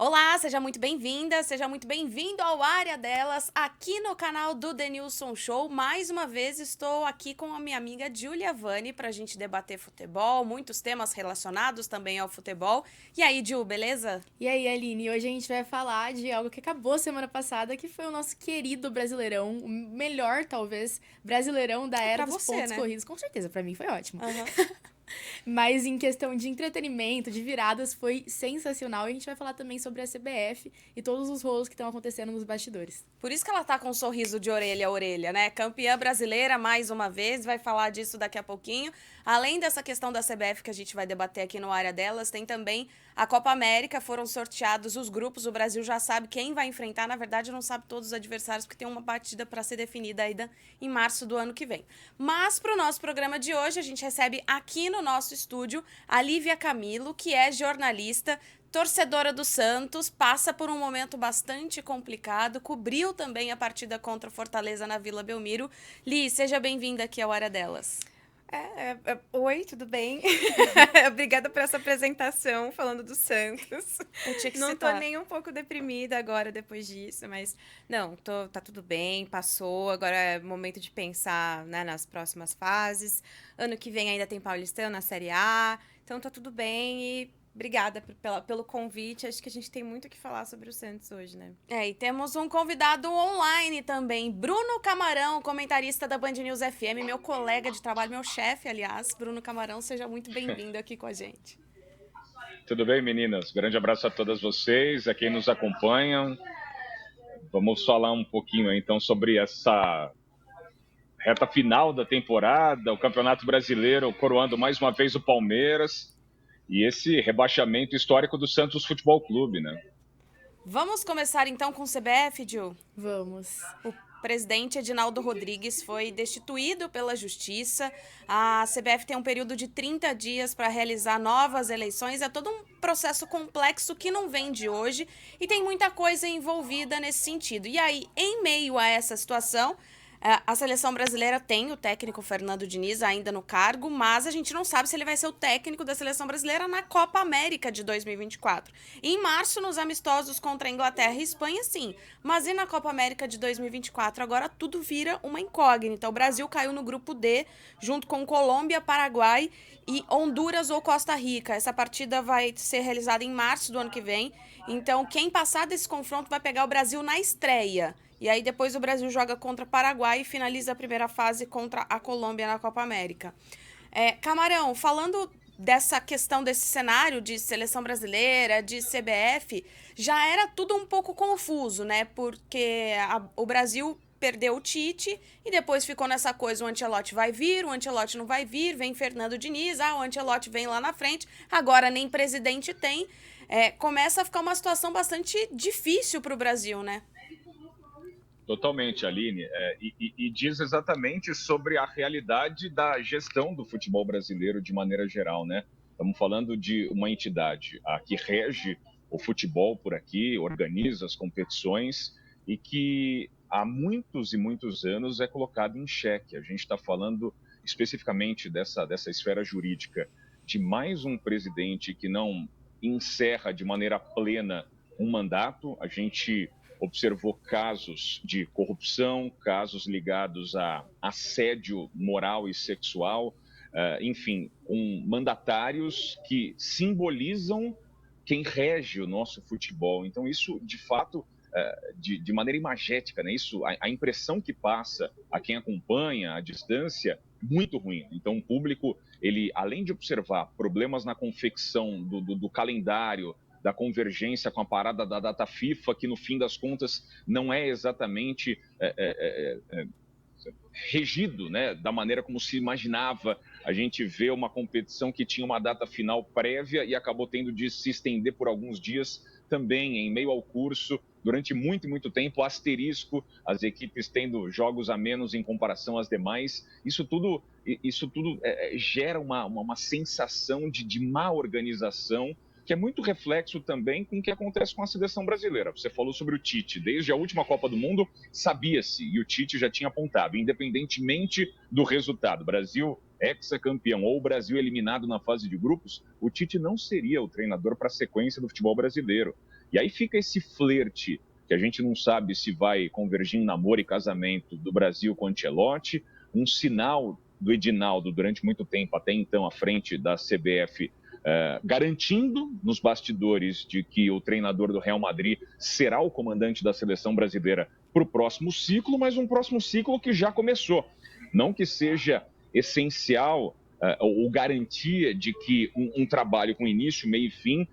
Olá, seja muito bem-vinda, seja muito bem-vindo ao Área Delas, aqui no canal do Denilson Show. Mais uma vez estou aqui com a minha amiga Giulia Vani para a gente debater futebol, muitos temas relacionados também ao futebol. E aí, Ju, beleza? E aí, Aline, hoje a gente vai falar de algo que acabou semana passada, que foi o nosso querido Brasileirão, o melhor, talvez, Brasileirão da É era pra dos você, pontos né? corridos. Com certeza, pra mim foi ótimo. Aham. Mas em questão de entretenimento, de viradas, foi sensacional. E a gente vai falar também sobre a CBF e todos os rolos que estão acontecendo nos bastidores. Por isso que ela tá com um sorriso de orelha a orelha, né? Campeã brasileira mais uma vez, vai falar disso daqui a pouquinho. Além dessa questão da CBF que a gente vai debater aqui no Área Delas, tem também a Copa América, foram sorteados os grupos, o Brasil já sabe quem vai enfrentar, na verdade não sabe todos os adversários, porque tem uma partida para ser definida ainda em março do ano que vem. Mas para o nosso programa de hoje, a gente recebe aqui no nosso estúdio a Lívia Camilo, que é jornalista, torcedora do Santos, passa por um momento bastante complicado, cobriu também a partida contra o Fortaleza na Vila Belmiro. Li, seja bem-vinda aqui ao Área Delas. Oi, tudo bem? Obrigada por essa apresentação falando do Santos. Eu tinha que Não tô citar. nem um pouco deprimida agora depois disso, mas não, tá tudo bem, passou. Agora é momento de pensar, né, nas próximas fases. Ano que vem ainda tem Paulistão na Série A, então tá tudo bem e obrigada pelo convite. Acho que a gente tem muito o que falar sobre o Santos hoje, né? E temos um convidado online também, Bruno Camarão, comentarista da Band News FM, meu colega de trabalho, meu chefe, aliás. Bruno Camarão, seja muito bem-vindo aqui com a gente. Tudo bem, meninas? Grande abraço a todas vocês, a quem nos acompanham. Vamos falar um pouquinho então sobre essa reta final da temporada, o Campeonato Brasileiro coroando mais uma vez o Palmeiras e esse rebaixamento histórico do Santos Futebol Clube, né? Vamos começar então com o CBF, Gil? Vamos. O presidente Edinaldo Rodrigues foi destituído pela Justiça. A CBF tem um período de 30 dias para realizar novas eleições. É todo um processo complexo que não vem de hoje e tem muita coisa envolvida nesse sentido. E aí, em meio a essa situação, a seleção brasileira tem o técnico Fernando Diniz ainda no cargo, mas a gente não sabe se ele vai ser o técnico da seleção brasileira na Copa América de 2024. Em março, nos amistosos contra a Inglaterra e Espanha, sim. Mas e na Copa América de 2024? Agora tudo vira uma incógnita. O Brasil caiu no grupo D, junto com Colômbia, Paraguai e Honduras ou Costa Rica. Essa partida vai ser realizada em março do ano que vem. Então, quem passar desse confronto vai pegar o Brasil na estreia. E aí depois o Brasil joga contra o Paraguai e finaliza a primeira fase contra a Colômbia na Copa América. Camarão, falando dessa questão desse cenário de seleção brasileira, de CBF, já era tudo um pouco confuso, né? Porque o Brasil perdeu o Tite e depois ficou nessa coisa, o Ancelotti vai vir, o Ancelotti não vai vir, vem Fernando Diniz, o Ancelotti vem lá na frente, agora nem presidente tem. Começa a ficar uma situação bastante difícil para o Brasil, né? Totalmente, Aline, e diz exatamente sobre a realidade da gestão do futebol brasileiro de maneira geral, né? Estamos falando de uma entidade que rege o futebol por aqui, organiza as competições e que há muitos e muitos anos é colocado em xeque. A gente está falando especificamente dessa esfera jurídica de mais um presidente que não encerra de maneira plena um mandato. A gente observou casos de corrupção, casos ligados a assédio moral e sexual, enfim, com mandatários que simbolizam quem rege o nosso futebol. Então, isso, de fato, de maneira imagética, né? Isso, a impressão que passa a quem acompanha à distância, muito ruim. Então, o público, ele, além de observar problemas na confecção do calendário, da convergência com a parada da data FIFA, que no fim das contas não é exatamente regido, né, da maneira como se imaginava. A gente vê uma competição que tinha uma data final prévia e acabou tendo de se estender por alguns dias também, em meio ao curso, durante muito, muito tempo, asterisco, as equipes tendo jogos a menos em comparação às demais. Isso tudo gera uma sensação de má organização que é muito reflexo também com o que acontece com a seleção brasileira. Você falou sobre o Tite. Desde a última Copa do Mundo, sabia-se, e o Tite já tinha apontado, independentemente do resultado, Brasil ex-campeão ou o Brasil eliminado na fase de grupos, o Tite não seria o treinador para a sequência do futebol brasileiro. E aí fica esse flerte, que a gente não sabe se vai convergir em namoro e casamento do Brasil com o Ancelotti, um sinal do Edinaldo durante muito tempo, até então à frente da CBF, garantindo nos bastidores de que o treinador do Real Madrid será o comandante da seleção brasileira para o próximo ciclo, mas um próximo ciclo que já começou. Não que seja essencial ou garantia de que um trabalho com início, meio e fim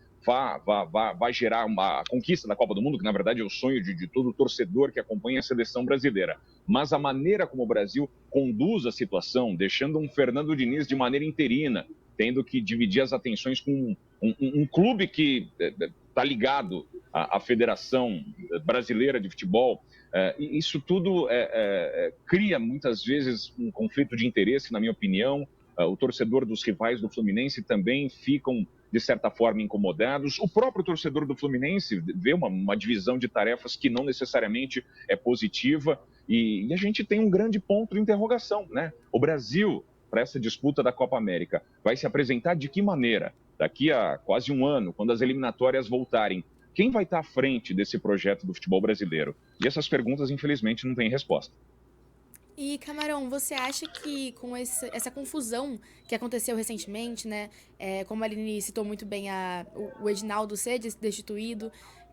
vai gerar uma conquista da Copa do Mundo, que na verdade é o sonho de todo torcedor que acompanha a seleção brasileira. Mas a maneira como o Brasil conduz a situação, deixando um Fernando Diniz de maneira interina, tendo que dividir as atenções com um clube que está ligado à Federação Brasileira de Futebol, isso tudo cria muitas vezes um conflito de interesse, na minha opinião. O torcedor dos rivais do Fluminense também ficam, de certa forma, incomodados. O próprio torcedor do Fluminense vê uma divisão de tarefas que não necessariamente é positiva. E a gente tem um grande ponto de interrogação, né? O Brasil, para essa disputa da Copa América, vai se apresentar de que maneira? Daqui a quase um ano, quando as eliminatórias voltarem, quem vai estar à frente desse projeto do futebol brasileiro? E essas perguntas, infelizmente, não têm resposta. E, Camarão, você acha que com essa confusão que aconteceu recentemente, né? Como a Aline citou muito bem, o Edinaldo ser destituído,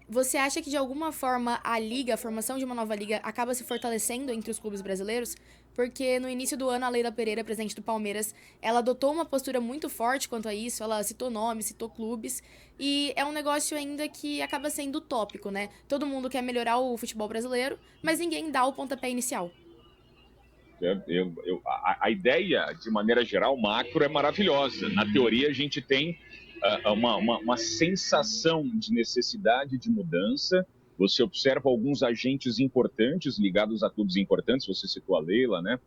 você acha que de alguma forma a formação de uma nova liga, acaba se fortalecendo entre os clubes brasileiros? Porque no início do ano, a Leila Pereira, presidente do Palmeiras, ela adotou uma postura muito forte quanto a isso, ela citou nomes, citou clubes, e é um negócio ainda que acaba sendo utópico, né? Todo mundo quer melhorar o futebol brasileiro, mas ninguém dá o pontapé inicial. A ideia, de maneira geral, macro, é maravilhosa. Na teoria, a gente tem uma sensação de necessidade de mudança. Você observa alguns agentes importantes ligados a clubes importantes. Você citou a Leila, né?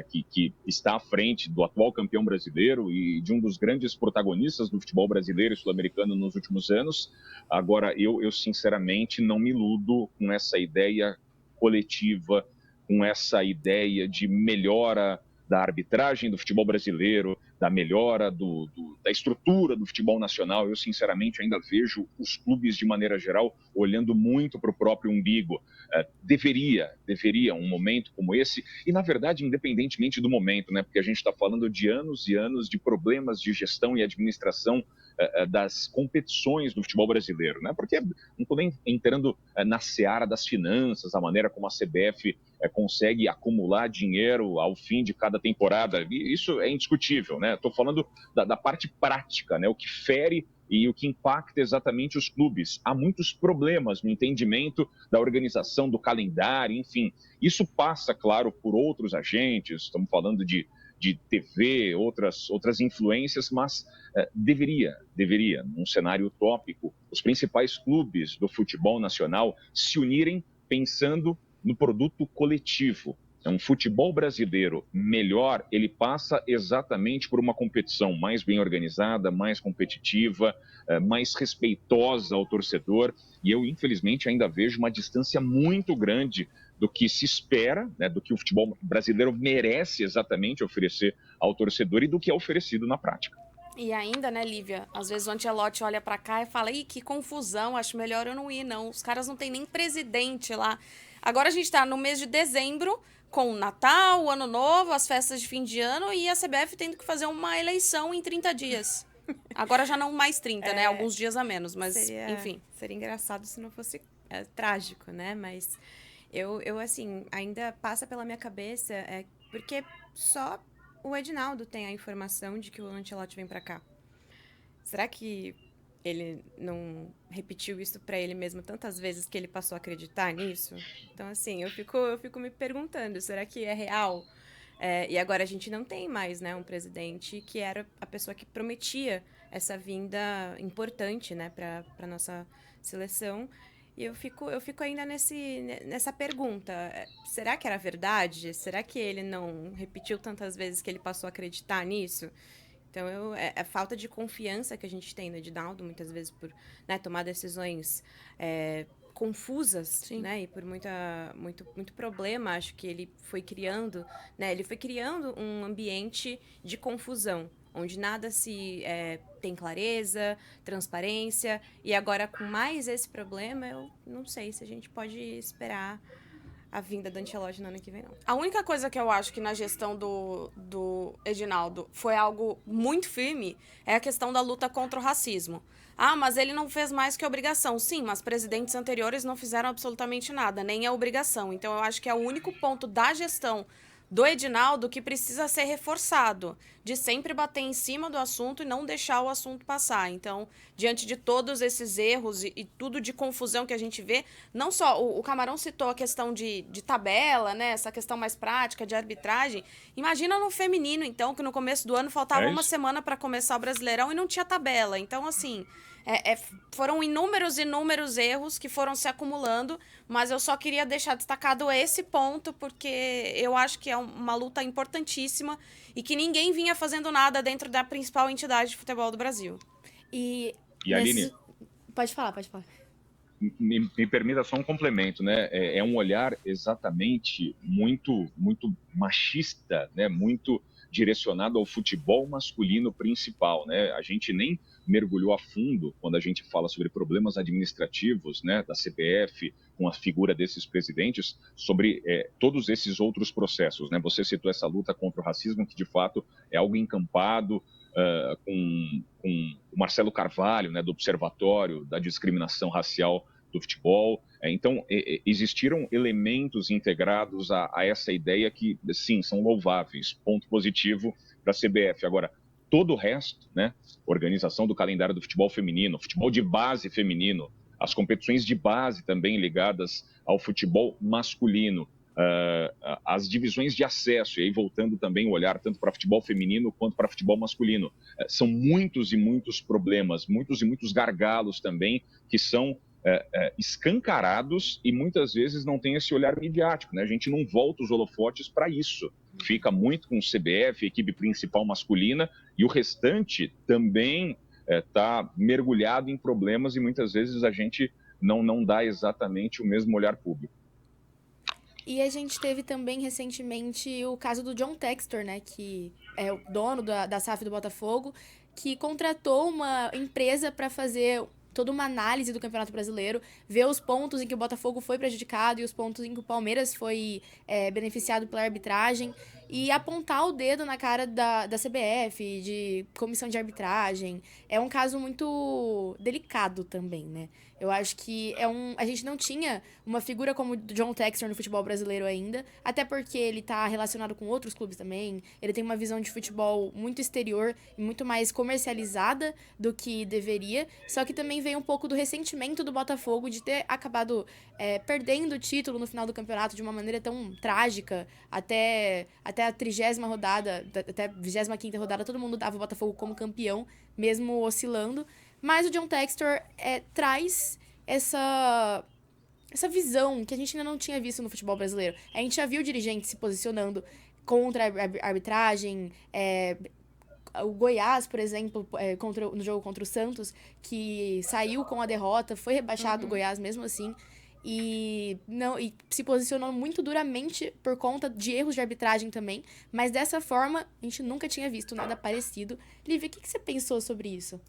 Que está à frente do atual campeão brasileiro e de um dos grandes protagonistas do futebol brasileiro e sul-americano nos últimos anos. Agora, eu sinceramente não me iludo com essa ideia coletiva, com essa ideia de melhora da arbitragem do futebol brasileiro, da melhora da estrutura do futebol nacional. Eu, sinceramente, ainda vejo os clubes, de maneira geral, olhando muito para o próprio umbigo. Deveria, um momento como esse, e, na verdade, independentemente do momento, né? Porque a gente está falando de anos e anos de problemas de gestão e administração das competições do futebol brasileiro, né? Porque não estou nem entrando na seara das finanças, a maneira como a CBF consegue acumular dinheiro ao fim de cada temporada. E isso é indiscutível, né? Estou falando da parte prática, né? O que fere e o que impacta exatamente os clubes. Há muitos problemas no entendimento da organização do calendário, enfim. Isso passa, claro, por outros agentes, estamos falando de TV, outras influências, mas deveria, num cenário utópico, os principais clubes do futebol nacional se unirem pensando no produto coletivo. Um futebol brasileiro melhor, ele passa exatamente por uma competição mais bem organizada, mais competitiva, mais respeitosa ao torcedor. E eu, infelizmente, ainda vejo uma distância muito grande do que se espera, né, do que o futebol brasileiro merece exatamente oferecer ao torcedor e do que é oferecido na prática. E ainda, né, Lívia, às vezes o Ancelotti olha pra cá e fala, ih, que confusão, acho melhor eu não ir, não. Os caras não tem nem presidente lá. Agora a gente tá no mês de dezembro, com o Natal, o Ano Novo, as festas de fim de ano e a CBF tendo que fazer uma eleição em 30 dias. Agora já não mais 30, né? Alguns dias a menos, mas enfim. Seria engraçado se não fosse trágico, né? Mas eu, assim, ainda passa pela minha cabeça, porque só o Edinaldo tem a informação de que o Ancelotti vem pra cá. Será que ele não repetiu isso pra ele mesmo tantas vezes que ele passou a acreditar nisso? Então, assim, eu fico me perguntando, será que é real? E agora a gente não tem mais, né, um presidente que era a pessoa que prometia essa vinda importante, né, pra nossa seleção. E eu fico ainda nessa pergunta. Será que era verdade? Será que ele não repetiu tantas vezes que ele passou a acreditar nisso? Então, a falta de confiança que a gente tem no Edinaldo, muitas vezes por, né, tomar decisões confusas, Sim. né, e por muito problema, acho que ele foi criando, né, um ambiente de confusão, onde nada tem clareza, transparência, e agora com mais esse problema, eu não sei se a gente pode esperar a vinda do Ancelotti no ano que vem, não. A única coisa que eu acho que na gestão do Edinaldo foi algo muito firme é a questão da luta contra o racismo. Ah, mas ele não fez mais que obrigação. Sim, mas presidentes anteriores não fizeram absolutamente nada, nem a obrigação. Então eu acho que é o único ponto da gestão do Edinaldo que precisa ser reforçado, de sempre bater em cima do assunto e não deixar o assunto passar. Então, diante de todos esses erros e tudo de confusão que a gente vê, não só o Camarão citou a questão de tabela, né, essa questão mais prática de arbitragem. Imagina no feminino, então, que no começo do ano faltava uma semana para começar o Brasileirão e não tinha tabela. Então, assim, foram inúmeros erros que foram se acumulando, mas eu só queria deixar destacado esse ponto, porque eu acho que é uma luta importantíssima e que ninguém vinha fazendo nada dentro da principal entidade de futebol do Brasil. E Aline, pode falar. me permita só um complemento, né? É um olhar exatamente muito machista, né? Muito direcionado ao futebol masculino principal, né? A gente nem mergulhou a fundo quando a gente fala sobre problemas administrativos, né, da CBF, com a figura desses presidentes, sobre todos esses outros processos, né? Você citou essa luta contra o racismo, que de fato é algo encampado, com o Marcelo Carvalho, né, do Observatório da Discriminação Racial do Futebol. Então, existiram elementos integrados a essa ideia que, sim, são louváveis, ponto positivo para a CBF. Agora, todo o resto, né, organização do calendário do futebol feminino, futebol de base feminino, as competições de base também ligadas ao futebol masculino, as divisões de acesso, e aí voltando também o olhar tanto para futebol feminino quanto para futebol masculino. São muitos e muitos problemas, muitos e muitos gargalos também que são escancarados e muitas vezes não tem esse olhar midiático, né? A gente não volta os holofotes para isso. Fica muito com o CBF, equipe principal masculina, e o restante também está mergulhado em problemas e muitas vezes a gente não dá exatamente o mesmo olhar público. E a gente teve também recentemente o caso do John Textor, né, que é o dono da SAF do Botafogo, que contratou uma empresa para fazer toda uma análise do Campeonato Brasileiro, ver os pontos em que o Botafogo foi prejudicado e os pontos em que o Palmeiras foi beneficiado pela arbitragem, e apontar o dedo na cara da CBF, de comissão de arbitragem. É um caso muito delicado também, né? Eu acho que a gente não tinha uma figura como o John Textor no futebol brasileiro ainda, até porque ele tá relacionado com outros clubes também, ele tem uma visão de futebol muito exterior e muito mais comercializada do que deveria, só que também veio um pouco do ressentimento do Botafogo de ter acabado perdendo o título no final do campeonato de uma maneira tão trágica, até a 30ª rodada, até a 25ª rodada, todo mundo dava o Botafogo como campeão, mesmo oscilando. Mas o John Textor traz essa visão que a gente ainda não tinha visto no futebol brasileiro. A gente já viu dirigentes se posicionando contra a arbitragem. O Goiás, por exemplo, no jogo contra o Santos, que saiu com a derrota, foi rebaixado o Goiás mesmo assim. E se posicionou muito duramente por conta de erros de arbitragem também. Mas dessa forma, a gente nunca tinha visto nada parecido. Lívia, o que você pensou sobre isso?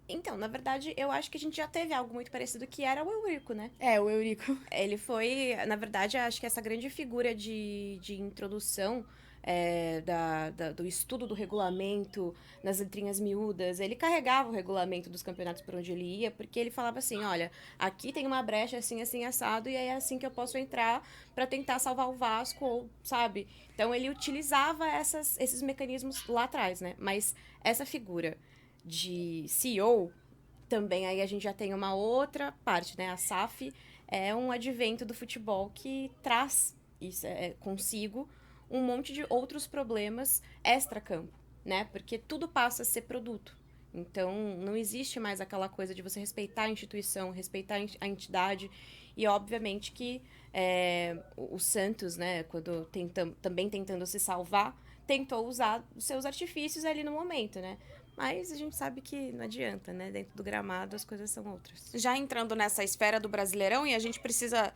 Então, na verdade, eu acho que a gente já teve algo muito parecido, que era o Eurico, né? O Eurico. Ele foi, na verdade, acho que essa grande figura de introdução do estudo do regulamento nas letrinhas miúdas. Ele carregava o regulamento dos campeonatos por onde ele ia, porque ele falava assim, olha, aqui tem uma brecha assim, assim, assado, e é assim que eu posso entrar para tentar salvar o Vasco, ou, sabe? Então, ele utilizava esses mecanismos lá atrás, né? Mas essa figura de CEO, também aí a gente já tem uma outra parte, né? A SAF é um advento do futebol que traz isso, consigo um monte de outros problemas extra-campo, né? Porque tudo passa a ser produto. Então, não existe mais aquela coisa de você respeitar a instituição, respeitar a entidade. E, obviamente, que o Santos, né, quando também tentando se salvar, tentou usar os seus artifícios ali no momento, né? Mas a gente sabe que não adianta, né? Dentro do gramado as coisas são outras. Já entrando nessa esfera do Brasileirão, e a gente precisa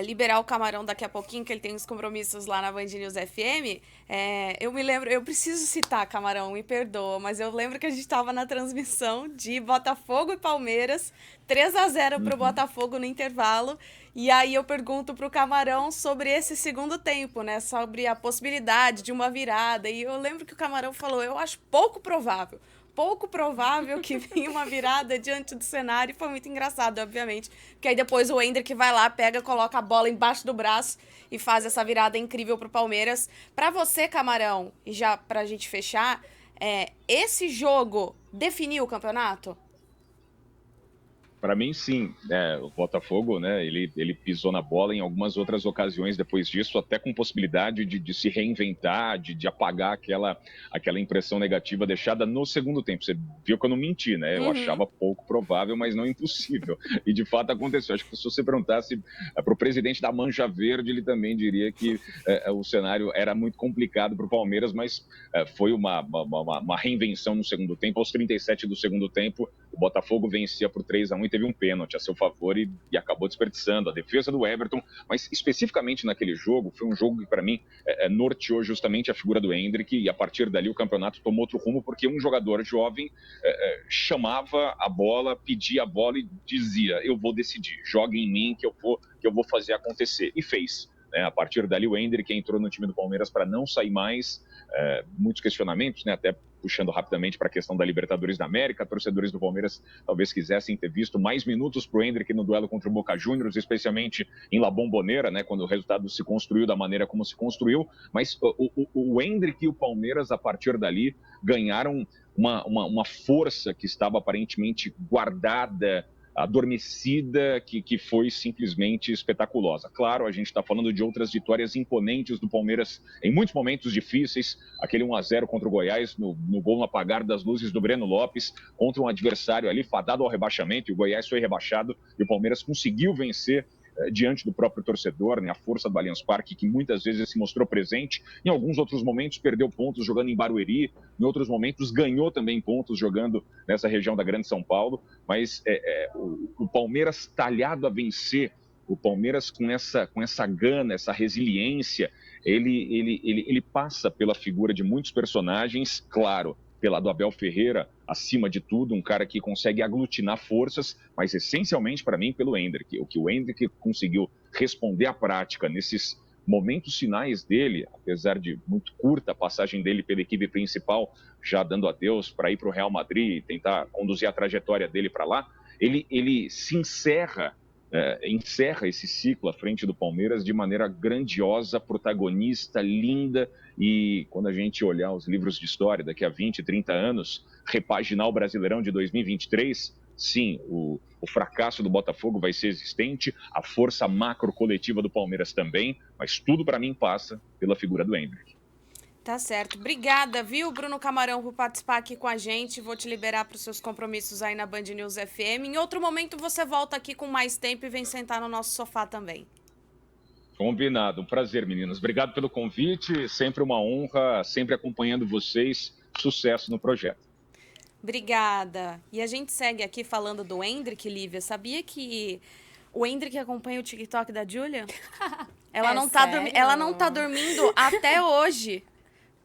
liberar o Camarão daqui a pouquinho, que ele tem uns compromissos lá na Band News FM, eu me lembro, eu preciso citar, Camarão, me perdoa, mas eu lembro que a gente estava na transmissão de Botafogo e Palmeiras, 3-0 pro Botafogo no intervalo, e aí eu pergunto pro Camarão sobre esse segundo tempo, né, sobre a possibilidade de uma virada, e eu lembro que o Camarão falou, eu acho pouco provável que vinha uma virada diante do cenário, e foi muito engraçado, obviamente, porque aí depois o Endrick vai lá, pega, coloca a bola embaixo do braço e faz essa virada incrível pro Palmeiras. Pra você, Camarão, e já pra gente fechar, esse jogo definiu o campeonato? Para mim, sim. O Botafogo, né, ele pisou na bola em algumas outras ocasiões depois disso, até com possibilidade de se reinventar, de apagar aquela impressão negativa deixada no segundo tempo. Você viu que eu não menti, né? Eu achava pouco provável, mas não impossível. E de fato aconteceu. Acho que se você perguntasse para o presidente da Mancha Verde, ele também diria que o cenário era muito complicado para o Palmeiras, mas foi uma reinvenção no segundo tempo. Aos 37 do segundo tempo, o Botafogo vencia por 3-1 e teve um pênalti a seu favor e acabou desperdiçando. A defesa do Everton, mas especificamente naquele jogo, foi um jogo que para mim norteou justamente a figura do Endrick, e a partir dali o campeonato tomou outro rumo, porque um jogador jovem chamava a bola, pedia a bola e dizia, eu vou decidir, joga em mim que eu vou fazer acontecer. E fez. A partir dali o Endrick entrou no time do Palmeiras para não sair mais, muitos questionamentos, né, até puxando rapidamente para a questão da Libertadores da América, torcedores do Palmeiras talvez quisessem ter visto mais minutos para o Endrick no duelo contra o Boca Juniors, especialmente em La Bombonera, né, quando o resultado se construiu da maneira como se construiu, mas o Endrick e o Palmeiras, a partir dali, ganharam uma força que estava aparentemente guardada, adormecida, que foi simplesmente espetaculosa. Claro, a gente está falando de outras vitórias imponentes do Palmeiras em muitos momentos difíceis, aquele 1-0 contra o Goiás, no gol no apagar das luzes do Breno Lopes, contra um adversário ali fadado ao rebaixamento, e o Goiás foi rebaixado, e o Palmeiras conseguiu vencer diante do próprio torcedor, né, a força do Allianz Parque, que muitas vezes se mostrou presente, em alguns outros momentos perdeu pontos jogando em Barueri, em outros momentos ganhou também pontos jogando nessa região da Grande São Paulo, mas o Palmeiras talhado a vencer, o Palmeiras com essa gana, essa resiliência, ele passa pela figura de muitos personagens, claro, pela do Abel Ferreira, acima de tudo, um cara que consegue aglutinar forças, mas essencialmente para mim pelo Endrick. O que o Endrick conseguiu responder à prática nesses momentos finais dele, apesar de muito curta a passagem dele pela equipe principal, já dando adeus para ir para o Real Madrid e tentar conduzir a trajetória dele para lá, ele se encerra esse ciclo à frente do Palmeiras de maneira grandiosa, protagonista, linda, e quando a gente olhar os livros de história daqui a 20, 30 anos, repaginar o Brasileirão de 2023, sim, o fracasso do Botafogo vai ser existente, a força macro coletiva do Palmeiras também, mas tudo para mim passa pela figura do Endrick. Tá certo. Obrigada, viu, Bruno Camarão, por participar aqui com a gente. Vou te liberar para os seus compromissos aí na Band News FM. Em outro momento você volta aqui com mais tempo e vem sentar no nosso sofá também. Combinado. Um prazer, meninas. Obrigado pelo convite. Sempre uma honra, sempre acompanhando vocês. Sucesso no projeto. Obrigada. E a gente segue aqui falando do Endrick, Lívia. Sabia que o Endrick acompanha o TikTok da Júlia? Ela não tá dormindo até hoje.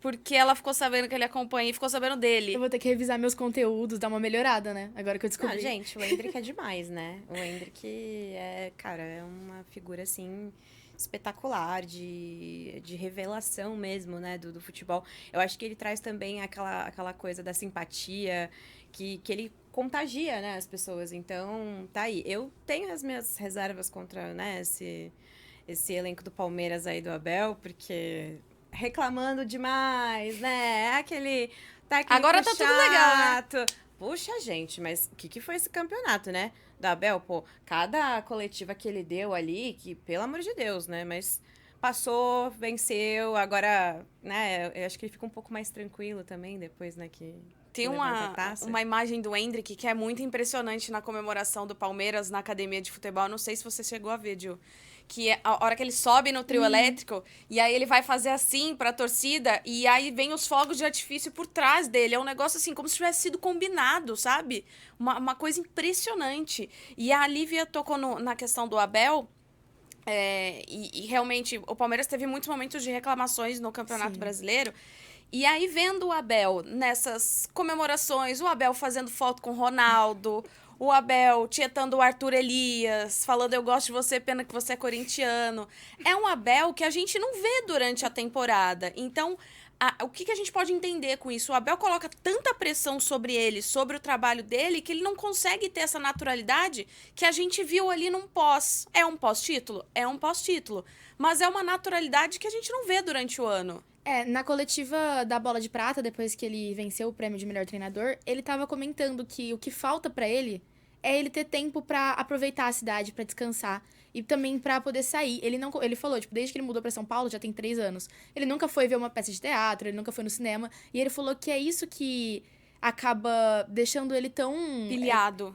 Porque ela ficou sabendo que ele acompanha e ficou sabendo dele. Eu vou ter que revisar meus conteúdos, dar uma melhorada, né? Agora que eu descobri. Não, gente, o Endrick é demais, né? O Endrick é uma figura, assim, espetacular, de revelação mesmo, né, do futebol. Eu acho que ele traz também aquela coisa da simpatia, que ele contagia, né, as pessoas. Então, tá aí. Eu tenho as minhas reservas contra, né, esse elenco do Palmeiras aí do Abel, porque reclamando demais, né? É aquele técnico agora tá chato. tudo legal, né? Puxa, gente, mas o que foi esse campeonato, né? Da Abel, pô, cada coletiva que ele deu ali, que, pelo amor de Deus, né? Mas passou, venceu, agora, né? Eu acho que ele fica um pouco mais tranquilo também depois, né? Que Tem levanta a taça. uma imagem do Endrick que é muito impressionante na comemoração do Palmeiras na academia de futebol. Não sei se você chegou a ver, Gil. Que é a hora que ele sobe no trio elétrico e aí ele vai fazer assim pra torcida e aí vem os fogos de artifício por trás dele. É um negócio assim, como se tivesse sido combinado, sabe? Uma coisa impressionante. E a Lívia tocou na questão do Abel. E realmente o Palmeiras teve muitos momentos de reclamações no Campeonato Sim. Brasileiro. E aí, vendo o Abel nessas comemorações, o Abel fazendo foto com o Ronaldo, o Abel tietando o Arthur Elias, falando eu gosto de você, pena que você é corintiano. É um Abel que a gente não vê durante a temporada. Então, o que a gente pode entender com isso? O Abel coloca tanta pressão sobre ele, sobre o trabalho dele, que ele não consegue ter essa naturalidade que a gente viu ali num pós. É um pós-título? É um pós-título. Mas é uma naturalidade que a gente não vê durante o ano. Na coletiva da Bola de Prata, depois que ele venceu o prêmio de melhor treinador, ele tava comentando que o que falta pra ele é ele ter tempo pra aproveitar a cidade, pra descansar e também pra poder sair. Ele falou, tipo, desde que ele mudou pra São Paulo, já tem 3 anos, ele nunca foi ver uma peça de teatro, ele nunca foi no cinema, e ele falou que é isso que acaba deixando ele tão pilhado,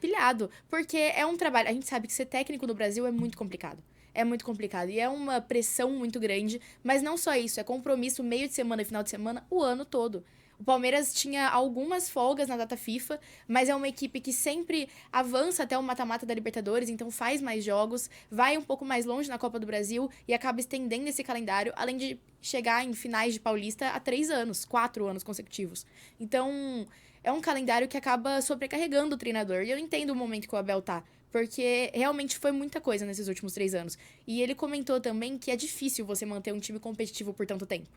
porque é um trabalho, a gente sabe que ser técnico no Brasil é muito complicado. É muito complicado. E é uma pressão muito grande. Mas não só isso. É compromisso meio de semana e final de semana o ano todo. O Palmeiras tinha algumas folgas na data FIFA, mas é uma equipe que sempre avança até o mata-mata da Libertadores, então faz mais jogos, vai um pouco mais longe na Copa do Brasil e acaba estendendo esse calendário, além de chegar em finais de Paulista há 3 anos, 4 anos consecutivos. Então, é um calendário que acaba sobrecarregando o treinador. E eu entendo o momento que o Abel tá. Porque realmente foi muita coisa nesses últimos 3 anos. E ele comentou também que é difícil você manter um time competitivo por tanto tempo.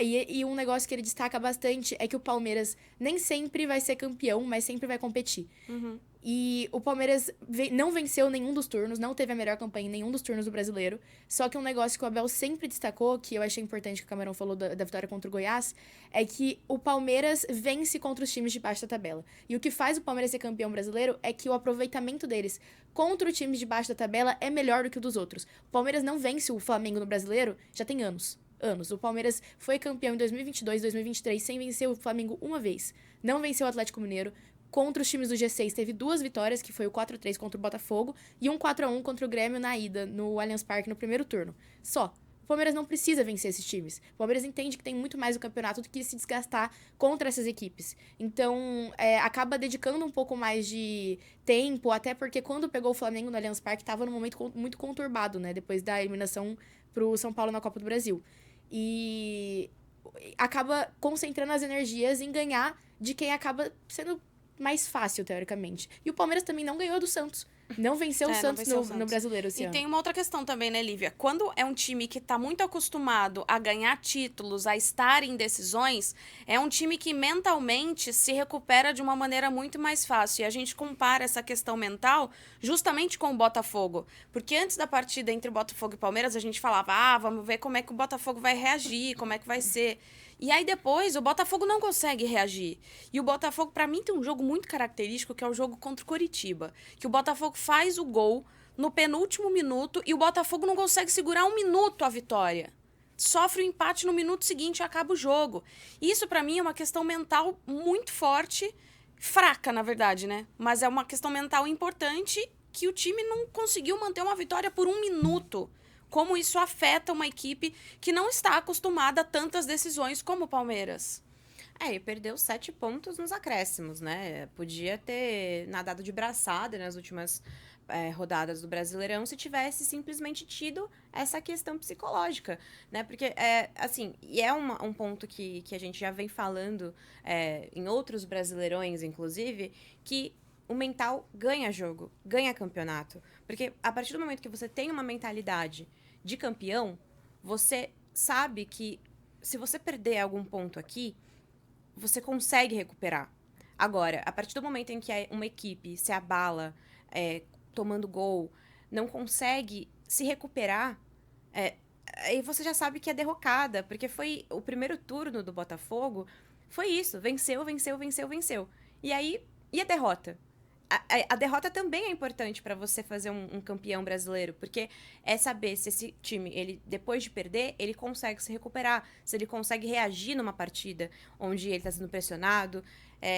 E um negócio que ele destaca bastante é que o Palmeiras nem sempre vai ser campeão, mas sempre vai competir. E o Palmeiras não venceu nenhum dos turnos, não teve a melhor campanha em nenhum dos turnos do Brasileiro. Só que um negócio que o Abel sempre destacou, que eu achei importante que o Camarão falou da vitória contra o Goiás, é que o Palmeiras vence contra os times de baixo da tabela. E o que faz o Palmeiras ser campeão brasileiro é que o aproveitamento deles contra o time de baixo da tabela é melhor do que o dos outros. O Palmeiras não vence o Flamengo no Brasileiro já tem anos. O Palmeiras foi campeão em 2022, 2023, sem vencer o Flamengo uma vez. Não venceu o Atlético Mineiro. Contra os times do G6, teve 2 vitórias, que foi o 4-3 contra o Botafogo e um 4-1 contra o Grêmio na ida, no Allianz Parque, no primeiro turno. Só. O Palmeiras não precisa vencer esses times. O Palmeiras entende que tem muito mais no campeonato do que se desgastar contra essas equipes. Então, acaba dedicando um pouco mais de tempo, até porque quando pegou o Flamengo no Allianz Parque, estava num momento muito conturbado, né? Depois da eliminação pro São Paulo na Copa do Brasil. E acaba concentrando as energias em ganhar de quem acaba sendo mais fácil, teoricamente. E o Palmeiras também não ganhou do Santos. Não venceu o Santos no Brasileiro esse ano. E tem uma outra questão também, né, Lívia? Quando é um time que tá muito acostumado a ganhar títulos, a estar em decisões, é um time que mentalmente se recupera de uma maneira muito mais fácil. E a gente compara essa questão mental justamente com o Botafogo. Porque antes da partida entre Botafogo e Palmeiras, a gente falava, vamos ver como é que o Botafogo vai reagir, como é que vai ser. E aí depois o Botafogo não consegue reagir. E o Botafogo, pra mim, tem um jogo muito característico, que é o jogo contra o Coritiba. Que o Botafogo faz o gol no penúltimo minuto e o Botafogo não consegue segurar 1 minuto a vitória. Sofre o empate no minuto seguinte e acaba o jogo. Isso, pra mim, é uma questão mental muito forte, fraca, na verdade, né? Mas é uma questão mental importante que o time não conseguiu manter uma vitória por 1 minuto. Como isso afeta uma equipe que não está acostumada a tantas decisões como o Palmeiras. E perdeu 7 pontos nos acréscimos, né? Podia ter nadado de braçada nas últimas rodadas do Brasileirão se tivesse simplesmente tido essa questão psicológica, né? Porque, e é um ponto que a gente já vem falando em outros Brasileirões, inclusive, que o mental ganha jogo, ganha campeonato. Porque a partir do momento que você tem uma mentalidade de campeão, você sabe que se você perder algum ponto aqui, você consegue recuperar. Agora, a partir do momento em que uma equipe se abala, tomando gol, não consegue se recuperar, aí você já sabe que é derrocada, porque foi o primeiro turno do Botafogo, foi isso, venceu. E aí, e a derrota? A derrota também é importante para você fazer um campeão brasileiro, porque é saber se esse time, ele depois de perder, ele consegue se recuperar, se ele consegue reagir numa partida onde ele está sendo pressionado.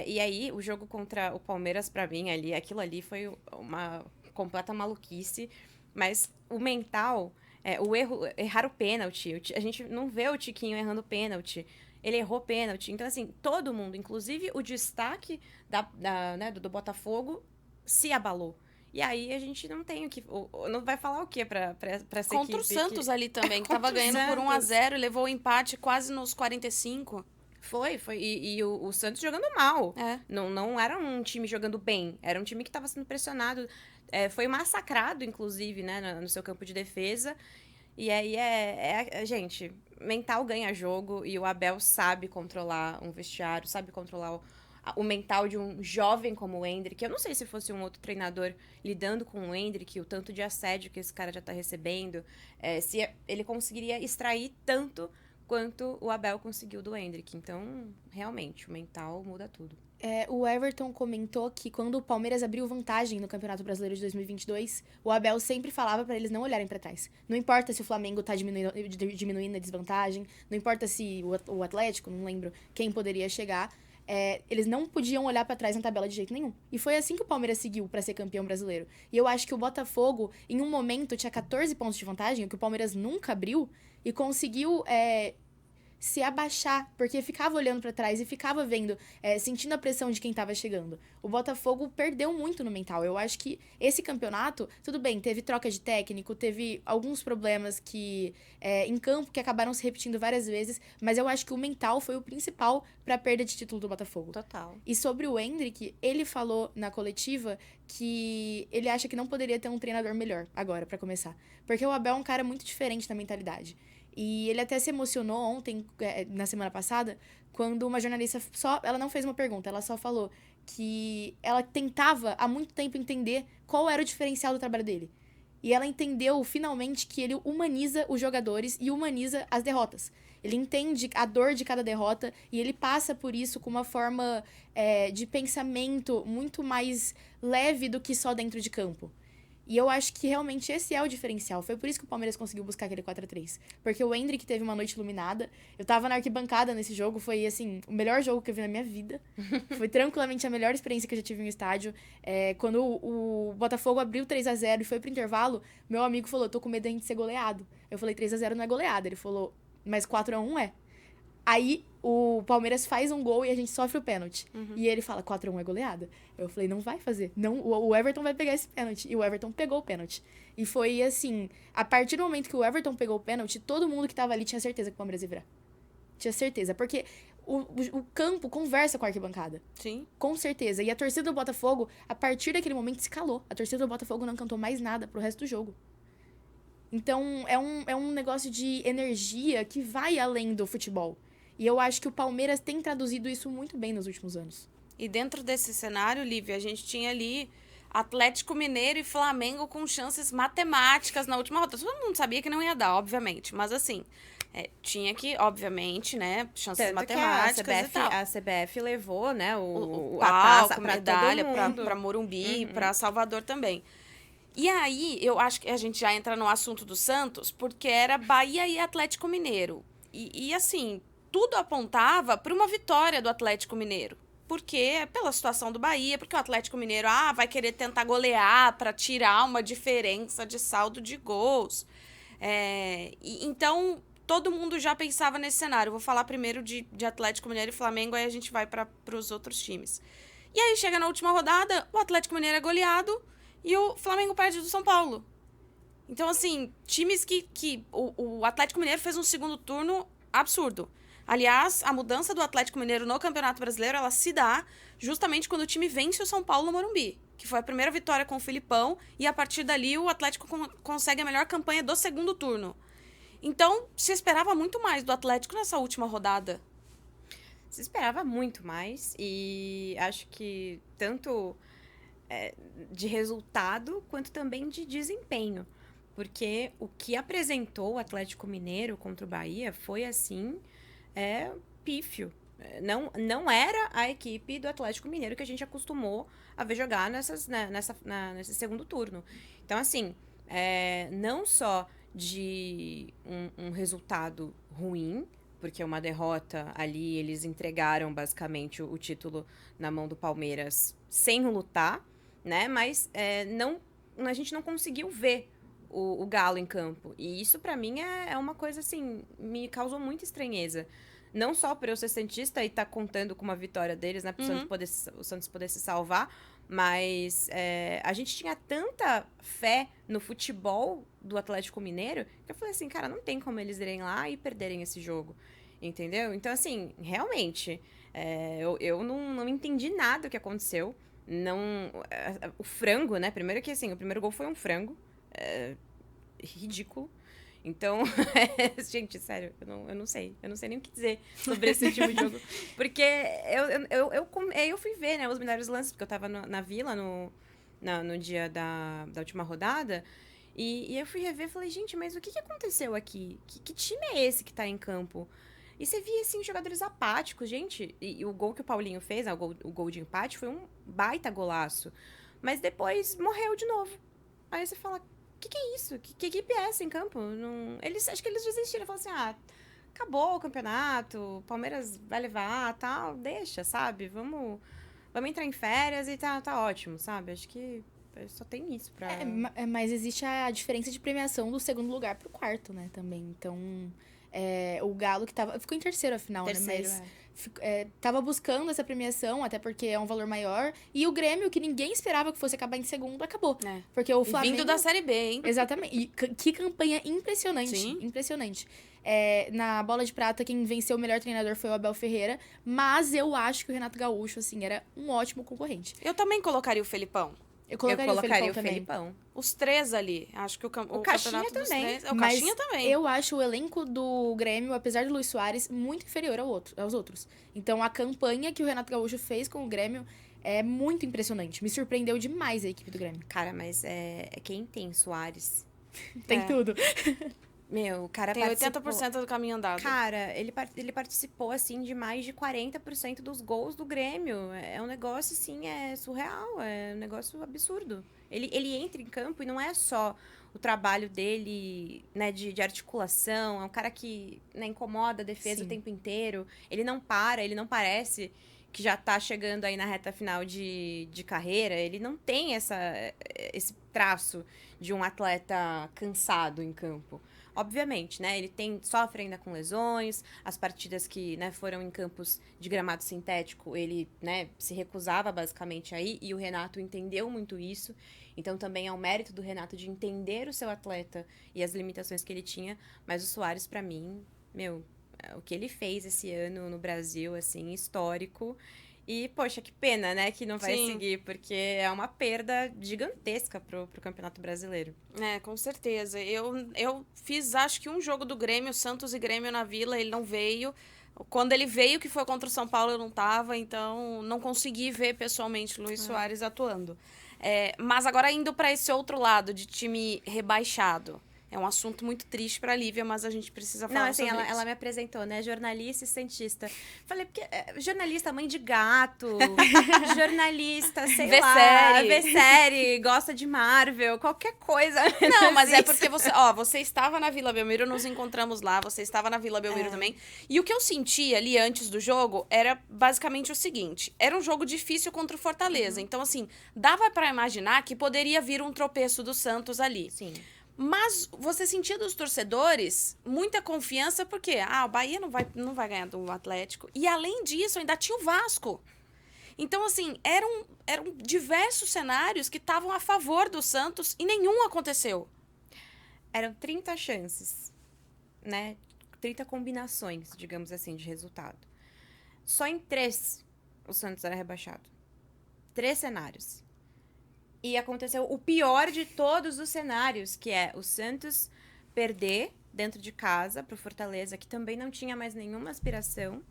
E aí, o jogo contra o Palmeiras, pra mim, aquilo ali foi uma completa maluquice. Mas o mental, errar o pênalti. A gente não vê o Tiquinho errando pênalti. Ele errou pênalti. Então, assim, todo mundo, inclusive o destaque né, do Botafogo, se abalou. E aí a gente não tem o que. Não vai falar o quê pra essa Contra o equipe Santos ali também, que tava Contra o ganhando por Santos. 1-0 e levou o empate quase nos 45. Foi. E o Santos jogando mal. É. Não era um time jogando bem. Era um time que estava sendo pressionado. Foi massacrado, inclusive, né, no seu campo de defesa. E aí gente, mental ganha jogo e o Abel sabe controlar um vestiário, sabe controlar o mental de um jovem como o Endrick. Eu não sei se fosse um outro treinador lidando com o Endrick, o tanto de assédio que esse cara já tá recebendo, se ele conseguiria extrair tanto quanto o Abel conseguiu do Endrick. Então, realmente, o mental muda tudo. O Everton comentou que quando o Palmeiras abriu vantagem no Campeonato Brasileiro de 2022, o Abel sempre falava pra eles não olharem pra trás. Não importa se o Flamengo tá diminuindo a desvantagem, não importa se o Atlético, não lembro quem poderia chegar, eles não podiam olhar pra trás na tabela de jeito nenhum. E foi assim que o Palmeiras seguiu pra ser campeão brasileiro. E eu acho que o Botafogo, em um momento, tinha 14 pontos de vantagem, o que o Palmeiras nunca abriu, e conseguiu se abaixar, porque ficava olhando pra trás e ficava vendo, sentindo a pressão de quem tava chegando. O Botafogo perdeu muito no mental. Eu acho que esse campeonato, tudo bem, teve troca de técnico, teve alguns problemas em campo que acabaram se repetindo várias vezes, mas eu acho que o mental foi o principal pra perda de título do Botafogo. Total. E sobre o Endrick, ele falou na coletiva que ele acha que não poderia ter um treinador melhor agora, pra começar. Porque o Abel é um cara muito diferente na mentalidade. E ele até se emocionou ontem, na semana passada, quando uma jornalista ela não fez uma pergunta, ela só falou que ela tentava há muito tempo entender qual era o diferencial do trabalho dele. E ela entendeu finalmente que ele humaniza os jogadores e humaniza as derrotas. Ele entende a dor de cada derrota e ele passa por isso com uma forma de pensamento muito mais leve do que só dentro de campo. E eu acho que realmente esse é o diferencial. Foi por isso que o Palmeiras conseguiu buscar aquele 4-3. Porque o Endrick teve uma noite iluminada. Eu tava na arquibancada nesse jogo. Foi, assim, o melhor jogo que eu vi na minha vida. Foi tranquilamente a melhor experiência que eu já tive em um estádio. Quando o Botafogo abriu 3-0 e foi pro intervalo, meu amigo falou, tô com medo da gente ser goleado. Eu falei, 3-0 não é goleada. Ele falou, mas 4-1 é. Aí o Palmeiras faz um gol e a gente sofre o pênalti. E ele fala, 4-1 é goleada. Eu falei, não vai fazer. Não, o Everton vai pegar esse pênalti. E o Everton pegou o pênalti. E foi assim, a partir do momento que o Everton pegou o pênalti, todo mundo que tava ali tinha certeza que o Palmeiras ia virar. Tinha certeza. Porque o campo conversa com a arquibancada. Sim. Com certeza. E a torcida do Botafogo, a partir daquele momento, se calou. A torcida do Botafogo não cantou mais nada pro resto do jogo. Então, é um negócio de energia que vai além do futebol. E eu acho que o Palmeiras tem traduzido isso muito bem nos últimos anos. E dentro desse cenário, Lívia, a gente tinha ali Atlético Mineiro e Flamengo com chances matemáticas na última rodada. Todo mundo sabia que não ia dar, obviamente. Mas assim, tinha que, obviamente, né, chances Tanto matemáticas que e tal. a CBF levou, né, A taça palco, pra medalha todo mundo. pra Morumbi, pra Salvador também. E aí, eu acho que a gente já entra no assunto do Santos, porque era Bahia e Atlético Mineiro. E assim, tudo apontava para uma vitória do Atlético Mineiro. Porque, pela situação do Bahia, porque o Atlético Mineiro vai querer tentar golear para tirar uma diferença de saldo de gols. Então, todo mundo já pensava nesse cenário. Vou falar primeiro de Atlético Mineiro e Flamengo, aí a gente vai para os outros times. E aí, chega na última rodada, o Atlético Mineiro é goleado e o Flamengo perde do São Paulo. Então, assim, times que o Atlético Mineiro fez um segundo turno absurdo. Aliás, a mudança do Atlético Mineiro no Campeonato Brasileiro, ela se dá justamente quando o time vence o São Paulo no Morumbi, que foi a primeira vitória com o Filipão, e a partir dali o Atlético consegue a melhor campanha do segundo turno. Então, se esperava muito mais do Atlético nessa última rodada. Se esperava muito mais, e acho que tanto de resultado quanto também de desempenho. Porque o que apresentou o Atlético Mineiro contra o Bahia foi assim... pífio. Não era a equipe do Atlético Mineiro que a gente acostumou a ver jogar nesse segundo turno. Então, assim, não só de um resultado ruim, porque uma derrota ali, eles entregaram basicamente o título na mão do Palmeiras sem lutar, né? Mas a gente não conseguiu ver o Galo em campo. E isso, pra mim, é uma coisa, assim, me causou muita estranheza. Não só por eu ser santista e estar contando com uma vitória deles, né? Para o Santos poder se salvar, mas a gente tinha tanta fé no futebol do Atlético Mineiro que eu falei assim, cara, não tem como eles irem lá e perderem esse jogo. Entendeu? Então, assim, realmente, eu não entendi nada do que aconteceu. Não, o frango, né? Primeiro que, assim, o primeiro gol foi um frango. Ridículo. Então, gente, sério, eu não sei. Eu não sei nem o que dizer sobre esse tipo de jogo. Porque eu fui ver, né, os melhores lances, porque eu tava na Vila no dia da última rodada. E eu fui rever e falei, gente, mas o que aconteceu aqui? Que time é esse que tá em campo? E você via, assim, jogadores apáticos, gente. E o gol que o Paulinho fez, o gol de empate, foi um baita golaço. Mas depois morreu de novo. Aí você fala, o que é isso? Que equipe é essa em campo? Não... Acho que eles desistiram. Falaram assim, acabou o campeonato, o Palmeiras vai levar, tal, deixa, sabe? Vamos entrar em férias e tá ótimo, sabe? Acho que só tem isso pra... Mas existe a diferença de premiação do segundo lugar pro quarto, né, também. Então, o Galo que ficou em terceiro, afinal, Terceiro, né? Mas tava buscando essa premiação, até porque é um valor maior. E o Grêmio, que ninguém esperava que fosse acabar em segundo, acabou. Porque o Flamengo... Vindo da Série B, hein? Exatamente. E que campanha impressionante. Sim. Impressionante. Na Bola de Prata, quem venceu o melhor treinador foi o Abel Ferreira. Mas eu acho que o Renato Gaúcho, assim, era um ótimo concorrente. Eu também colocaria o Felipão. Eu colocaria o Felipão. Os três ali. Acho que o Caixinha campeonato dos também. três... O Mas Caixinha também. eu acho o elenco do Grêmio, apesar do Luis Soares, muito inferior aos outros. Então, a campanha que o Renato Gaúcho fez com o Grêmio é muito impressionante. Me surpreendeu demais a equipe do Grêmio. Cara, mas quem tem Soares? Tem tudo. Meu, o cara Tem participou... 80% do caminho andado. Cara, ele participou, assim, de mais de 40% dos gols do Grêmio. É um negócio, assim, surreal. É um negócio absurdo. Ele entra em campo e não é só o trabalho dele, né, de articulação. É um cara que, né, incomoda a defesa Sim. o tempo inteiro. Ele não para, ele não parece que já tá chegando aí na reta final de carreira. Ele não tem esse traço de um atleta cansado em campo. Obviamente, né? Ele sofre ainda com lesões, as partidas que, né, foram em campos de gramado sintético, ele, né, se recusava basicamente aí, e o Renato entendeu muito isso. Então também é um mérito do Renato de entender o seu atleta e as limitações que ele tinha. Mas o Soares, pra mim, meu, o que ele fez esse ano no Brasil, assim, histórico. E, poxa, que pena, né, que não vai Sim. seguir, porque é uma perda gigantesca pro Campeonato Brasileiro. Com certeza. Eu fiz, acho que um jogo do Grêmio, Santos e Grêmio na Vila, ele não veio. Quando ele veio, que foi contra o São Paulo, eu não tava, então não consegui ver pessoalmente o Luis Soares atuando. Mas agora indo para esse outro lado de time rebaixado. É um assunto muito triste pra Lívia, mas a gente precisa falar sobre isso. Ela me apresentou, né? Jornalista e cientista. Falei, porque jornalista, mãe de gato, jornalista, sei Vê lá, série. vê série, gosta de Marvel, qualquer coisa. Não, mas é porque você estava na Vila Belmiro, nos encontramos lá, você estava na Vila Belmiro também. E o que eu senti ali antes do jogo era basicamente o seguinte: era um jogo difícil contra o Fortaleza. Então, assim, dava pra imaginar que poderia vir um tropeço do Santos ali. Sim. Mas você sentia dos torcedores muita confiança, porque o Bahia não vai ganhar do Atlético. E além disso, ainda tinha o Vasco. Então, assim, eram diversos cenários que estavam a favor do Santos e nenhum aconteceu. Eram 30 chances, né? 30 combinações, digamos assim, de resultado. Só em 3 o Santos era rebaixado. 3 cenários. E aconteceu o pior de todos os cenários, que é o Santos perder dentro de casa pro Fortaleza, que também não tinha mais nenhuma aspiração.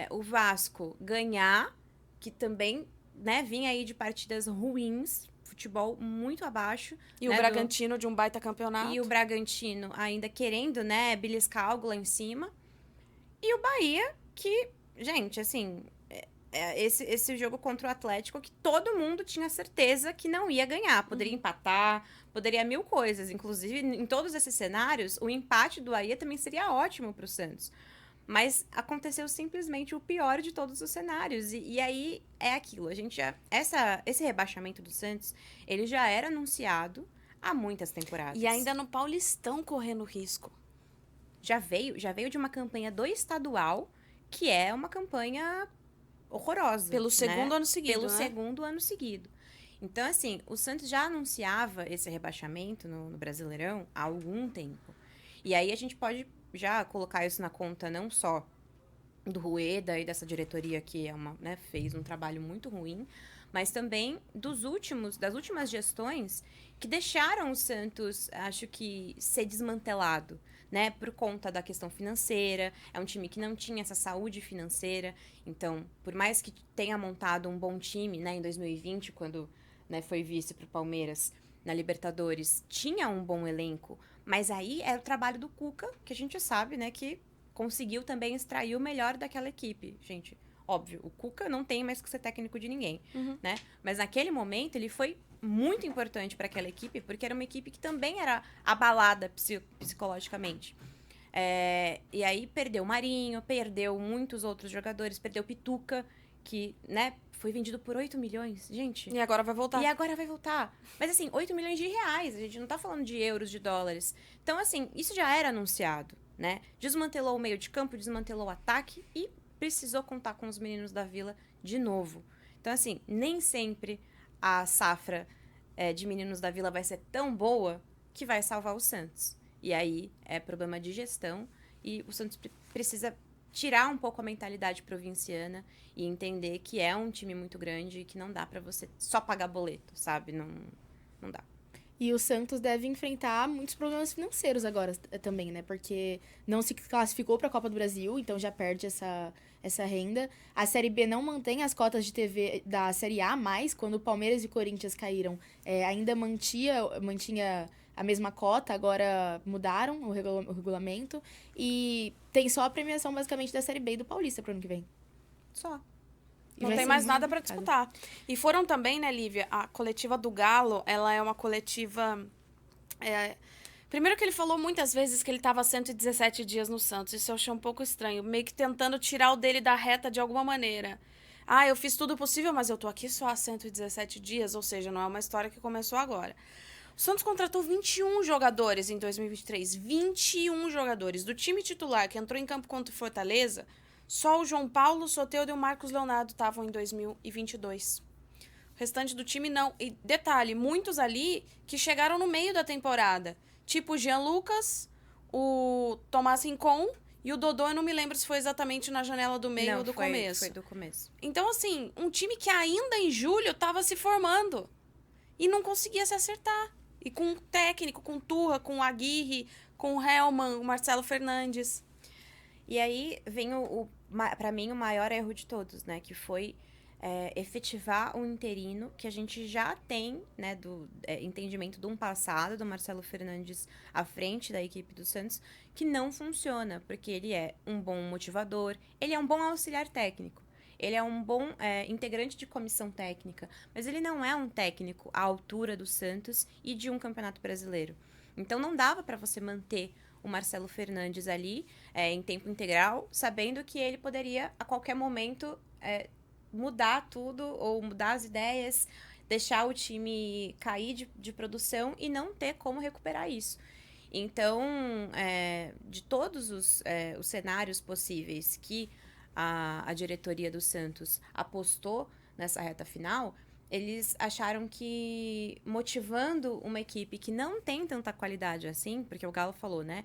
O Vasco ganhar, que também, né, vinha aí de partidas ruins, futebol muito abaixo. E né, o Bragantino de um baita campeonato. E o Bragantino ainda querendo, né, beliscar algo lá em cima. E o Bahia, que, gente, assim... esse jogo contra o Atlético que todo mundo tinha certeza que não ia ganhar. Poderia empatar, poderia 1000 coisas. Inclusive, em todos esses cenários, o empate do Bahia também seria ótimo para o Santos. Mas aconteceu simplesmente o pior de todos os cenários. E aí é aquilo. A gente já. Esse rebaixamento do Santos, ele já era anunciado há muitas temporadas. E ainda no Paulistão correndo risco. Já veio de uma campanha do estadual, que é uma campanha horrorosa. Pelo segundo né? ano seguido, Pelo né? segundo ano seguido. Então, assim, o Santos já anunciava esse rebaixamento no Brasileirão há algum tempo. E aí a gente pode já colocar isso na conta não só do Rueda e dessa diretoria que fez um trabalho muito ruim, mas também das últimas gestões que deixaram o Santos, acho que, ser desmantelado, né? Por conta da questão financeira. É um time que não tinha essa saúde financeira. Então, por mais que tenha montado um bom time, né, em 2020, quando foi vice para o Palmeiras na Libertadores, tinha um bom elenco, mas aí é o trabalho do Cuca, que a gente sabe, né, que conseguiu também extrair o melhor daquela equipe. Gente, óbvio, o Cuca não tem mais que ser técnico de ninguém, né? Mas naquele momento ele foi muito importante para aquela equipe, porque era uma equipe que também era abalada psicologicamente. E aí perdeu o Marinho, perdeu muitos outros jogadores, perdeu o Pituca, que, né, foi vendido por 8 milhões, gente. E agora vai voltar. E agora vai voltar. Mas, assim, 8 milhões de reais. A gente não tá falando de euros, de dólares. Então, assim, isso já era anunciado, né? Desmantelou o meio de campo, desmantelou o ataque e precisou contar com os meninos da Vila de novo. Então, assim, nem sempre a safra de meninos da Vila vai ser tão boa que vai salvar o Santos. E aí é problema de gestão e o Santos precisa tirar um pouco a mentalidade provinciana e entender que é um time muito grande e que não dá pra você só pagar boleto, sabe? Não dá. E o Santos deve enfrentar muitos problemas financeiros agora também, né? Porque não se classificou para a Copa do Brasil, então já perde essa renda. A Série B não mantém as cotas de TV da Série A mais. Quando o Palmeiras e Corinthians caíram, ainda mantinha a mesma cota, agora mudaram o regulamento. E tem só a premiação, basicamente, da Série B e do Paulista pro ano que vem. Só. E Não vai tem ser mais muito nada pra complicado. disputar. E foram também, né, Lívia? A coletiva do Galo, ela é uma coletiva... Primeiro que ele falou muitas vezes que ele estava 117 dias no Santos. Isso eu achei um pouco estranho. Meio que tentando tirar o dele da reta de alguma maneira. Ah, eu fiz tudo possível, mas eu tô aqui só há 117 dias. Ou seja, não é uma história que começou agora. O Santos contratou 21 jogadores em 2023. 21 jogadores. Do time titular que entrou em campo contra o Fortaleza, só o João Paulo, o Soteldo e o Marcos Leonardo estavam em 2022. O restante do time não. E detalhe, muitos ali que chegaram no meio da temporada. Tipo o Jean Lucas, o Tomás Rincon e o Dodô, eu não me lembro se foi exatamente na janela do meio ou do começo. Foi do começo. Então, assim, um time que ainda em julho estava se formando e não conseguia se acertar. E com o técnico, com o Turra, com o Aguirre, com o Helman, o Marcelo Fernandes. E aí vem, pra mim, o maior erro de todos, né? Que foi efetivar um interino que a gente já tem, né? Do entendimento de um passado do Marcelo Fernandes à frente da equipe do Santos, que não funciona, porque ele é um bom motivador, ele é um bom auxiliar técnico. Ele é um bom integrante de comissão técnica, mas ele não é um técnico à altura do Santos e de um campeonato brasileiro. Então não dava para você manter o Marcelo Fernandes ali em tempo integral, sabendo que ele poderia a qualquer momento mudar tudo ou mudar as ideias, deixar o time cair de produção e não ter como recuperar isso. Então, de todos os cenários possíveis que a diretoria do Santos apostou nessa reta final, eles acharam que motivando uma equipe que não tem tanta qualidade assim, porque o Galo falou, né?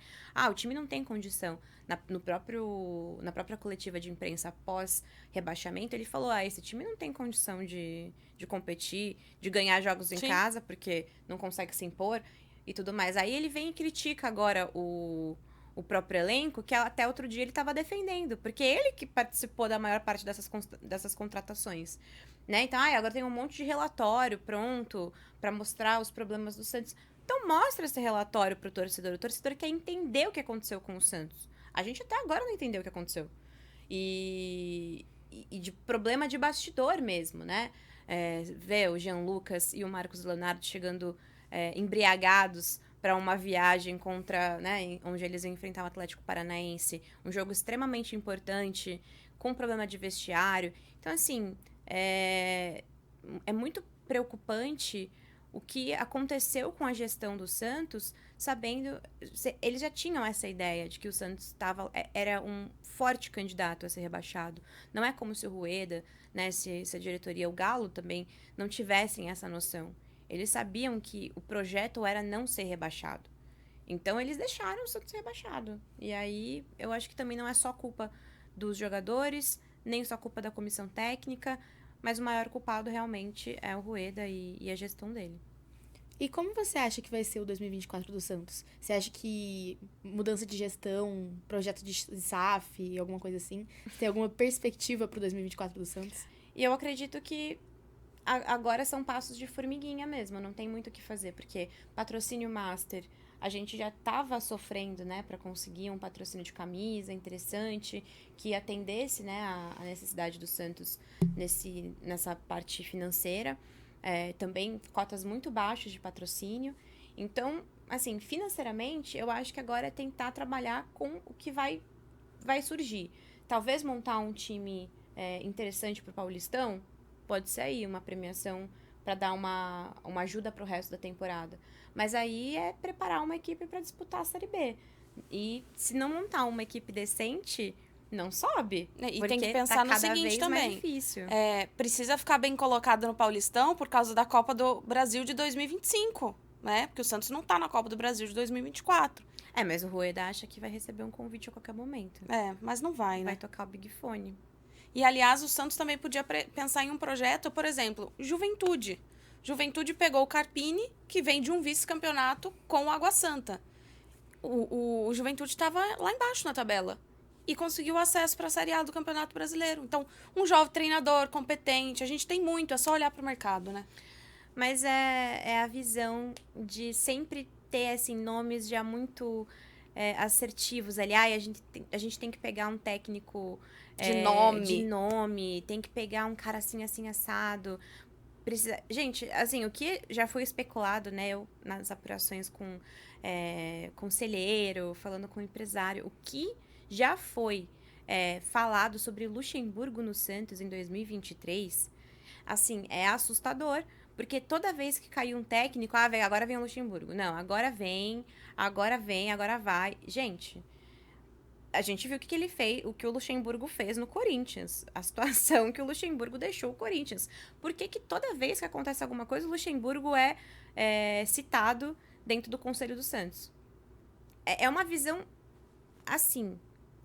O time não tem condição. Na própria coletiva de imprensa após rebaixamento, ele falou, esse time não tem condição de competir, de ganhar jogos em casa, porque não consegue se impor e tudo mais. Aí ele vem e critica agora o próprio elenco, que até outro dia ele estava defendendo, porque ele que participou da maior parte dessas contratações, né? Então, agora tem um monte de relatório pronto para mostrar os problemas do Santos. Então, mostra esse relatório pro torcedor. O torcedor quer entender o que aconteceu com o Santos. A gente até agora não entendeu o que aconteceu. E de problema de bastidor mesmo, né? Ver o Jean Lucas e o Marcos Leonardo chegando embriagados para uma viagem contra, né, onde eles iam enfrentar o Atlético Paranaense, um jogo extremamente importante, com problema de vestiário. Então, assim, é muito preocupante o que aconteceu com a gestão do Santos, sabendo... Eles já tinham essa ideia de que o Santos era um forte candidato a ser rebaixado. Não é como se o Rueda, né, se a diretoria, o Galo também, não tivessem essa noção. Eles sabiam que o projeto era não ser rebaixado. Então, eles deixaram o Santos ser rebaixado. E aí, eu acho que também não é só culpa dos jogadores, nem só culpa da comissão técnica, mas o maior culpado realmente é o Rueda e a gestão dele. E como você acha que vai ser o 2024 do Santos? Você acha que mudança de gestão, projeto de SAF, alguma coisa assim, você tem alguma perspectiva pro 2024 do Santos? E eu acredito que agora são passos de formiguinha mesmo, não tem muito o que fazer, porque patrocínio master, a gente já estava sofrendo, né, para conseguir um patrocínio de camisa interessante, que atendesse, né, a necessidade do Santos nessa parte financeira. Também cotas muito baixas de patrocínio. Então, assim, financeiramente, eu acho que agora é tentar trabalhar com o que vai surgir. Talvez montar um time interessante para o Paulistão, pode ser aí uma premiação para dar uma ajuda para o resto da temporada. Mas aí é preparar uma equipe para disputar a Série B. E se não montar uma equipe decente, não sobe. E tem que pensar no seguinte também. Mais difícil. Precisa ficar bem colocado no Paulistão por causa da Copa do Brasil de 2025, né? Porque o Santos não tá na Copa do Brasil de 2024. Mas o Rueda acha que vai receber um convite a qualquer momento. Mas não vai, né? Vai tocar o Big Fone. E, aliás, o Santos também podia pensar em um projeto, por exemplo, Juventude. Juventude pegou o Carpini, que vem de um vice-campeonato com o Água Santa. O Juventude estava lá embaixo na tabela. E conseguiu acesso para a Série A do Campeonato Brasileiro. Então, um jovem treinador, competente, a gente tem muito, é só olhar para o mercado, né? Mas é a visão de sempre ter, assim, nomes já muito assertivos ali. A gente tem que pegar um técnico de nome, tem que pegar um cara assim, assim, assado. Gente, assim, o que já foi especulado, né, nas apurações com conselheiro, falando com empresário, o que já foi falado sobre Luxemburgo no Santos em 2023, assim, é assustador, porque toda vez que caiu um técnico, agora vem o Luxemburgo. Não, agora vai. Gente, a gente viu o que ele fez, o que o Luxemburgo fez no Corinthians, a situação que o Luxemburgo deixou o Corinthians. Por que toda vez que acontece alguma coisa, o Luxemburgo é citado dentro do Conselho do Santos? É uma visão assim.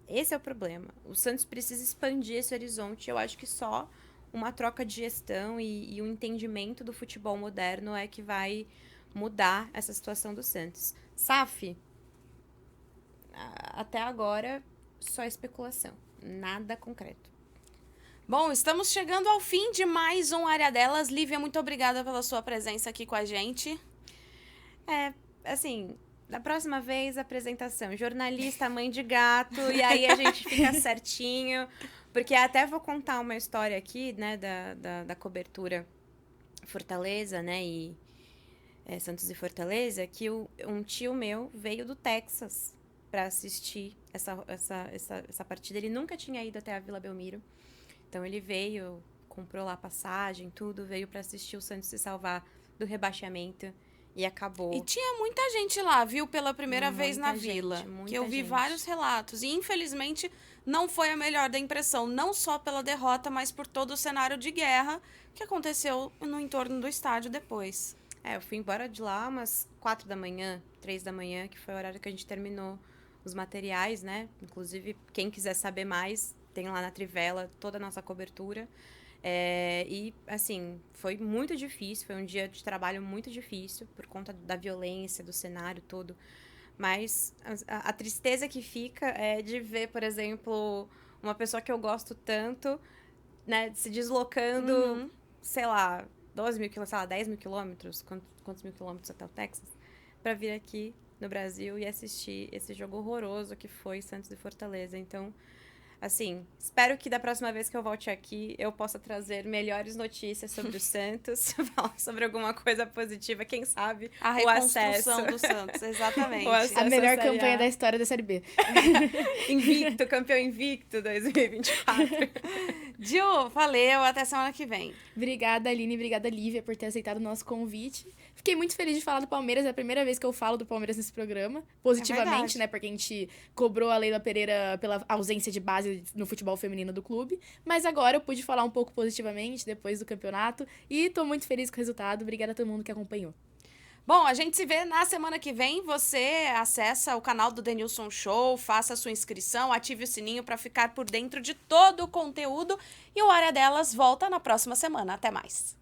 Esse é o problema. O Santos precisa expandir esse horizonte. Eu acho que só uma troca de gestão e um entendimento do futebol moderno é que vai mudar essa situação do Santos. SAF, até agora, só especulação. Nada concreto. Bom, estamos chegando ao fim de mais um Área Delas. Lívia, muito obrigada pela sua presença aqui com a gente. Assim, da próxima vez, apresentação. Jornalista, mãe de gato, e aí a gente fica certinho. Porque até vou contar uma história aqui, né, da cobertura Fortaleza, né, e Santos e Fortaleza, que um tio meu veio do Texas para assistir essa partida. Ele nunca tinha ido até a Vila Belmiro. Então ele veio, comprou lá passagem, tudo, veio para assistir o Santos se salvar do rebaixamento e acabou. E tinha muita gente lá, viu, pela primeira vez na Vila. Que eu vi vários relatos. E infelizmente não foi a melhor da impressão, não só pela derrota, mas por todo o cenário de guerra que aconteceu no entorno do estádio depois. Eu fui embora de lá umas 4 da manhã, 3 da manhã, que foi o horário que a gente terminou os materiais, né? Inclusive, quem quiser saber mais, tem lá na Trivela toda a nossa cobertura. E, assim, foi muito difícil, foi um dia de trabalho muito difícil, por conta da violência, do cenário todo. Mas a tristeza que fica é de ver, por exemplo, uma pessoa que eu gosto tanto, né, se deslocando, sei lá, 12 mil quilômetros, sei lá, 10 mil quilômetros, quantos mil quilômetros até o Texas, para vir aqui no Brasil e assistir esse jogo horroroso que foi Santos e Fortaleza. Então, assim, espero que da próxima vez que eu volte aqui, eu possa trazer melhores notícias sobre o Santos, falar sobre alguma coisa positiva, quem sabe A o acesso. reconstrução do Santos, exatamente. O acesso A melhor à Série campanha A. da história da Série B. Invicto, campeão invicto 2024. Gil, valeu, até semana que vem. Obrigada, Aline, obrigada, Lívia, por ter aceitado o nosso convite. Fiquei muito feliz de falar do Palmeiras, é a primeira vez que eu falo do Palmeiras nesse programa, positivamente, verdade. né, porque a gente cobrou a Leila Pereira pela ausência de base no futebol feminino do clube, mas agora eu pude falar um pouco positivamente depois do campeonato e tô muito feliz com o resultado. Obrigada a todo mundo que acompanhou. Bom, a gente se vê na semana que vem. Você acessa o canal do Denilson Show, faça a sua inscrição, ative o sininho para ficar por dentro de todo o conteúdo e o Área Delas volta na próxima semana. Até mais.